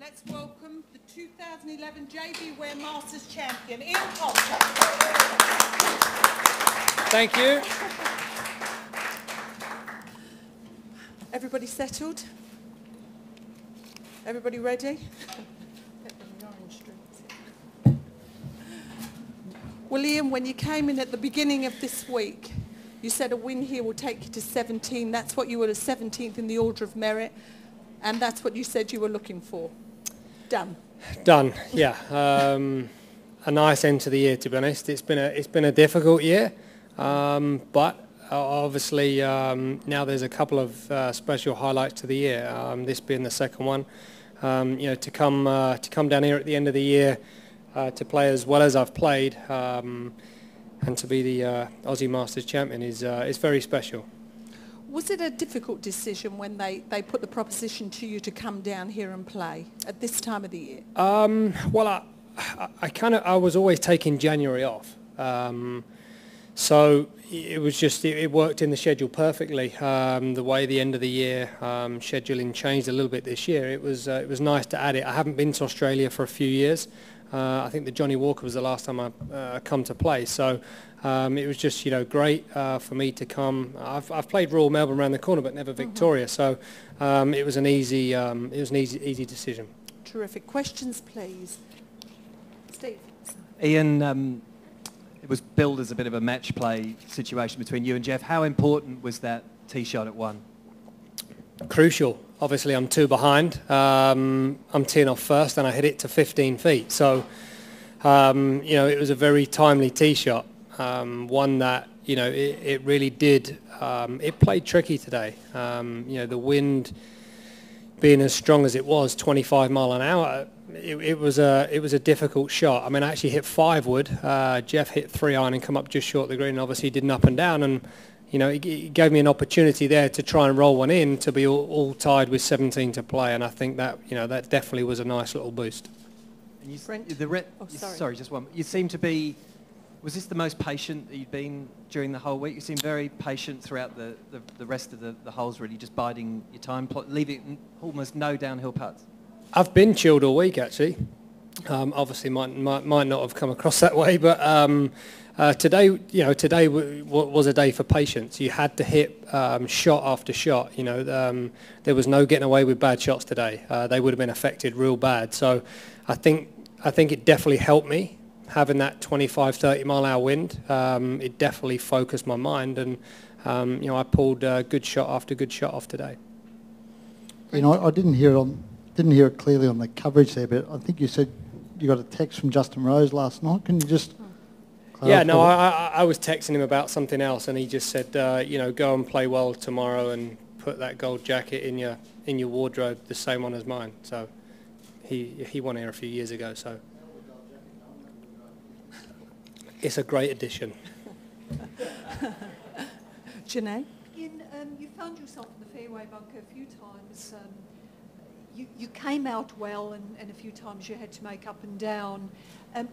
Let's welcome the 2011 JB Wear Masters champion, Ian Poulter. Thank you. Everybody settled? Everybody ready? Well, Ian, when you came in at the beginning of this week, you said a win here will take you to 17. That's what you were, 17th in the order of merit, and that's what you said you were looking for. Done. Done. Yeah. A nice end to the year, to be honest. It's been a difficult year, but obviously now there's a couple of special highlights to the year. This being the second one. To come down here at the end of the year to play as well as I've played, and to be the Aussie Masters champion is very special. Was it a difficult decision when they put the proposition to you to come down here and play at this time of the year? Well, I was always taking January off, so it was just it worked in the schedule perfectly. The way the end of the year scheduling changed a little bit this year, it was nice to add it. I haven't been to Australia for a few years. I think the Johnny Walker was the last time I come to play, so it was just great for me to come. I've played Royal Melbourne around the corner, but never Victoria, so it was an easy decision. Terrific. Questions, please. Steve. Ian, it was billed as a bit of a match play situation between you and Jeff. How important was that tee shot at 1? Crucial. Obviously, I'm 2 behind. I'm teeing off first, and I hit it to 15 feet. So, it was a very timely tee shot. One that it really did. It played tricky today. The wind being as strong as it was, 25 mile an hour. It was a difficult shot. I mean, I actually hit 5 wood. Jeff hit 3 iron and come up just short of the green. And obviously, did an up and down, and it gave me an opportunity there to try and roll one in to be all tied with 17 to play. And I think that that definitely was a nice little boost. And you, sorry. Sorry, just one. You seem to be. Was this the most patient that you've been during the whole week? You seem very patient throughout the rest of the holes, really, just biding your time, leaving almost no downhill putts. I've been chilled all week, actually. Obviously, might not have come across that way, but today was a day for patience. You had to hit shot after shot. There was no getting away with bad shots today. They would have been affected real bad. So, I think it definitely helped me having that 25, 30 mile an hour wind. It definitely focused my mind, and I pulled good shot after good shot off today. I didn't hear it clearly on the coverage there, but I think you said you got a text from Justin Rose last night. Can you just clarify? Yeah, no, I was texting him about something else, and he just said, go and play well tomorrow and put that gold jacket in your wardrobe, the same one as mine. So he won here a few years ago, so it's a great addition. Janae? Ian, you found yourself in the fairway bunker a few times. You came out well, and a few times you had to make up and down.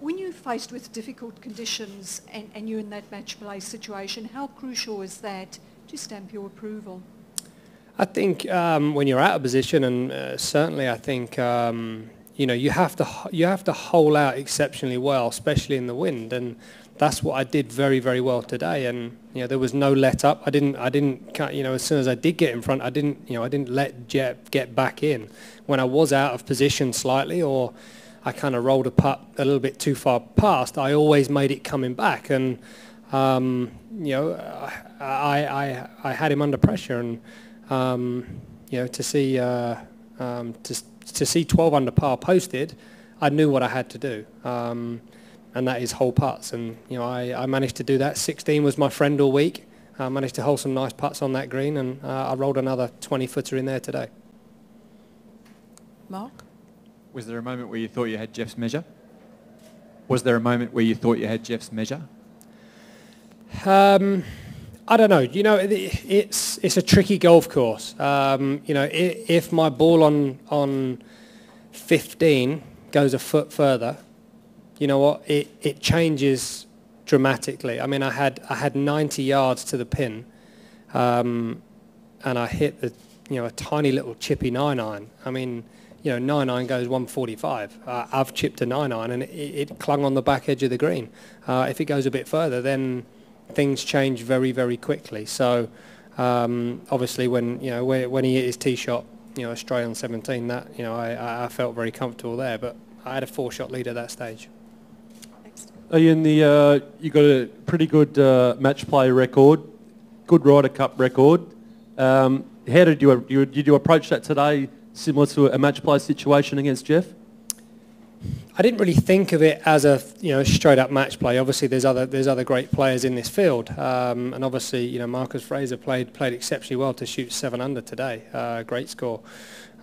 When you're faced with difficult conditions and you're in that match play situation, how crucial is that to stamp your approval? I think when you're out of position, and certainly I think you have to hole out exceptionally well, especially in the wind, and that's what I did very, very well today. And there was no let up. I didn't as soon as I did get in front, I didn't let Jeff get back in. When I was out of position slightly, or I kind of rolled a putt a little bit too far past, I always made it coming back. And I had him under pressure, and to see 12 under par posted, I knew what I had to do. And that is hole putts, and I managed to do that. 16 was my friend all week. I managed to hold some nice putts on that green, and I rolled another 20-footer in there today. Mark? Was there a moment where you thought you had Jeff's measure? Was there a moment where you thought you had Jeff's measure? I don't know. It's a tricky golf course. If my ball on 15 goes a foot further, you know what? It changes dramatically. I mean, I had 90 yards to the pin, and I hit a tiny little chippy 9-iron. I mean, 9-iron goes 145. I've chipped a 9-iron and it clung on the back edge of the green. If it goes a bit further, then things change very, very quickly. So obviously when he hit his tee shot, straight on 17, that I felt very comfortable there. But I had a 4-shot lead at that stage. Ian, you got a pretty good match play record, good Ryder Cup record. How did you approach that today, similar to a match play situation against Jeff? I didn't really think of it as a straight up match play. Obviously, there's other great players in this field, and obviously Marcus Fraser played exceptionally well to shoot 7 under today. Great score.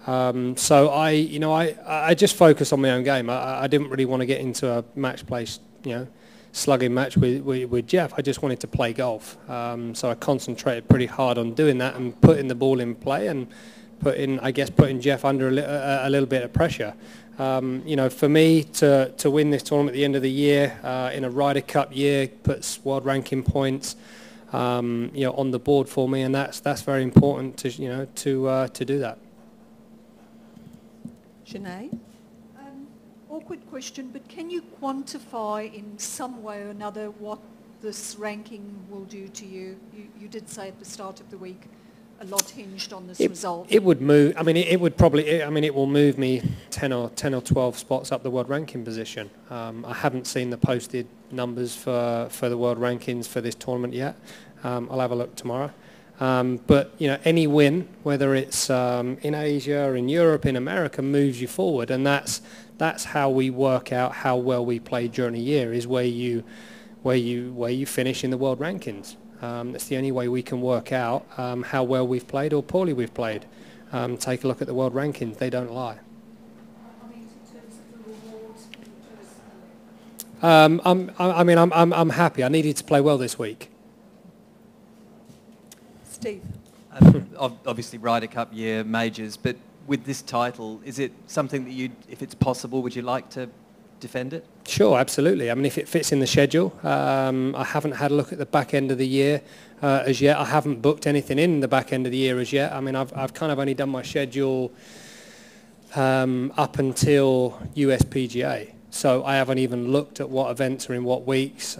So I just focused on my own game. I didn't really want to get into a match play slugging match with Jeff. I just wanted to play golf. So I concentrated pretty hard on doing that and putting the ball in play and putting Jeff under a little bit of pressure. For me to win this tournament at the end of the year in a Ryder Cup year puts world ranking points on the board for me, and that's very important to do that. Sinead? Awkward question, but can you quantify in some way or another what this ranking will do to you? You did say at the start of the week a lot hinged on this result. It would move. I mean, it will move me 10 or 12 spots up the world ranking position. I haven't seen the posted numbers for the world rankings for this tournament yet. I'll have a look tomorrow. But any win, whether it's in Asia, in Europe, in America, moves you forward, and that's how we work out how well we play during a year, is where you finish in the world rankings. That's the only way we can work out how well we've played or poorly we've played. Take a look at the world rankings; they don't lie. I'm happy. I needed to play well this week. Steve? Obviously Ryder Cup year, majors, but with this title, is it something that if it's possible, would you like to defend it? Sure, absolutely. I mean, if it fits in the schedule. I haven't had a look at the back end of the year as yet. I haven't booked anything in the back end of the year as yet. I mean, I've kind of only done my schedule up until USPGA. So I haven't even looked at what events are in what weeks.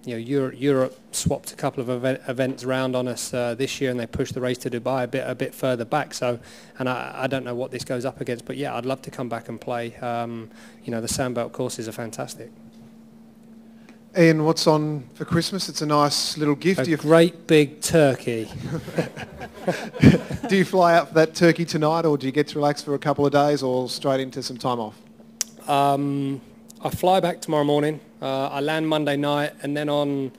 Europe swapped a couple of events around on us this year, and they pushed the race to Dubai a bit further back. So, and I don't know what this goes up against, but yeah, I'd love to come back and play. The Sandbelt courses are fantastic. Ian, what's on for Christmas? It's a nice little gift. A great big turkey. Do you fly out for that turkey tonight, or do you get to relax for a couple of days, or straight into some time off? I fly back tomorrow morning. I land Monday night, and then on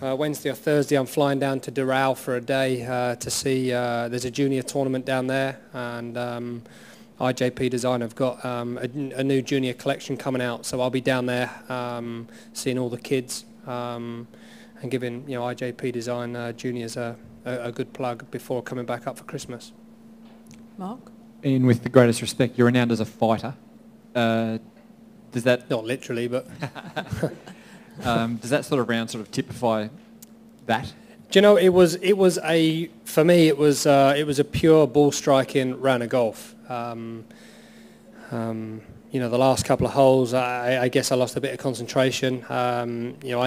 Wednesday or Thursday I'm flying down to Doral for a day to see, there's a junior tournament down there, and IJP Design have got a new junior collection coming out, so I'll be down there seeing all the kids and giving IJP Design juniors a good plug before coming back up for Christmas. Mark? Ian, with the greatest respect, you're renowned as a fighter. Does that... Not literally, but... does that sort of round sort of typify that? Do you know, for me, it was a pure ball striking round of golf. The last couple of holes, I guess I lost a bit of concentration. I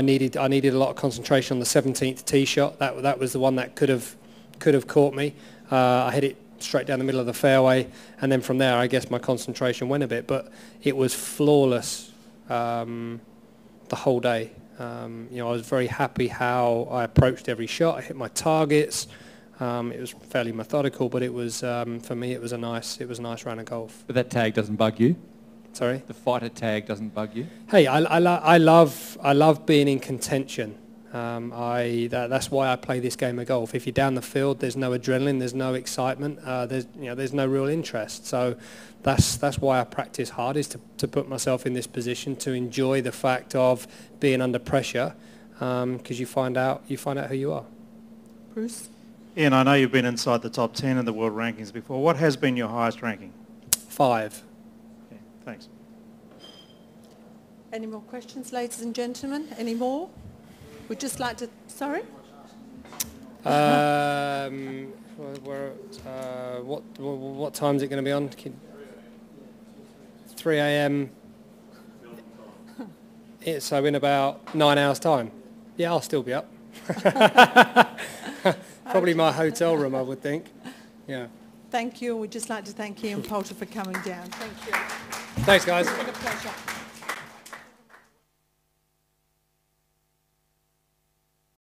needed a lot of concentration on the 17th tee shot. That was the one that could have caught me. I hit it straight down the middle of the fairway, and then from there I guess my concentration went a bit, but it was flawless the whole day. I was very happy how I approached every shot. I hit my targets. It was fairly methodical, but it was for me it was a nice round of golf. But that tag doesn't bug you? Sorry? The fighter tag doesn't bug you? Hey, I love being in contention. That's why I play this game of golf. If you're down the field, there's no adrenaline, there's no excitement, there's no real interest. So that's why I practice hard, is to put myself in this position, to enjoy the fact of being under pressure, because you find out who you are. Bruce? Ian, I know you've been inside the top 10 in the world rankings before. What has been your highest ranking? 5. Okay, thanks. Any more questions, ladies and gentlemen? Any more? We'd just like to... Sorry? What time is it going to be on? 3 a.m. So in about 9 hours' time. Yeah, I'll still be up. Probably my hotel room, I would think. Yeah. Thank you. We'd just like to thank Ian Poulter for coming down. Thank you. Thanks, guys. It's been a pleasure.